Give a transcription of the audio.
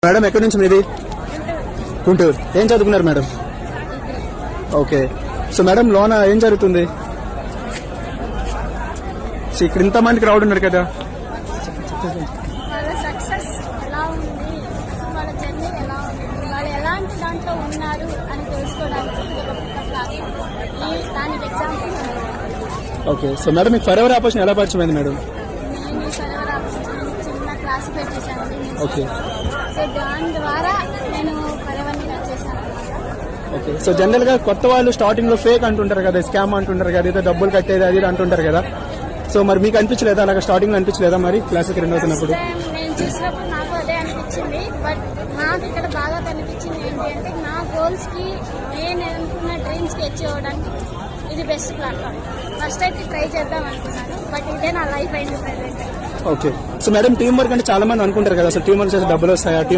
Madam ఎక్కడి నుంచి మీది? గుంటూరు. ఏం చదువుకున్నారు మేడం? ఓకే. సో మేడం లోన ఏం జరుగుతుంది? సో ఇక్కడ ఇంతమంది క్రౌడ్ ఉన్నారు కదా, వాళ్ళ సక్సెస్ ఎలా ఉంది, వాళ్ళ జర్నీ ఎలా ఉంది, వాళ్ళు ఎలాంటి దాంట్లో ఉన్నారు అని తెలుసుకోవడానికి దానికి ఎగ్జాంపుల్. ఓకే. సో మేడం మీకు ఫర్ ఎవర్ ఆపర్చునిటీ ఎలా పరిచయం అయింది మేడం? నేను ఫరెవర్ ఆపర్చునిటీ చిన్న క్లాస్ పెట్టేశాను. ఓకే. సో దాని ద్వారా నేను ఫరెవర్ని చేశాను. ఓకే. సో జనరల్ గా కొత్త వాళ్ళు స్టార్టింగ్ లో ఫేక్ అంటుంటారు కదా, స్కామ్ అంటుంటారు కదా, ఏదో డబ్బులు కట్టేది అది అంటుంటారు కదా. సో మరి మీకు అనిపించలేదా అలాగా? స్టార్టింగ్ లో అనిపించలేదా మరి క్లాస్కి రెండు అవుతున్నప్పుడు? నేను చూసినప్పుడు నాకు అదే అనిపించింది. బట్ నాకు ఇక్కడ బాగా కనిపించింది ఏంటి అంటే, నా గోల్స్ కి నేను అనుకున్న డ్రీమ్స్ కి అచీవ్ అవ్వడానికి ఇది బెస్ట్ ప్లాట్ఫామ్. ఫస్ట్ అయితే ట్రై చేద్దాం అనుకున్నాను, బట్ ఇదే నా లైఫ్ అయింది present. Okay. So madam team work అంటే చాలా మంది అనుకుంటారు కదా, అసలు టీం వర్క్ చేస్తే డబ్బులు వస్తాయా, టీం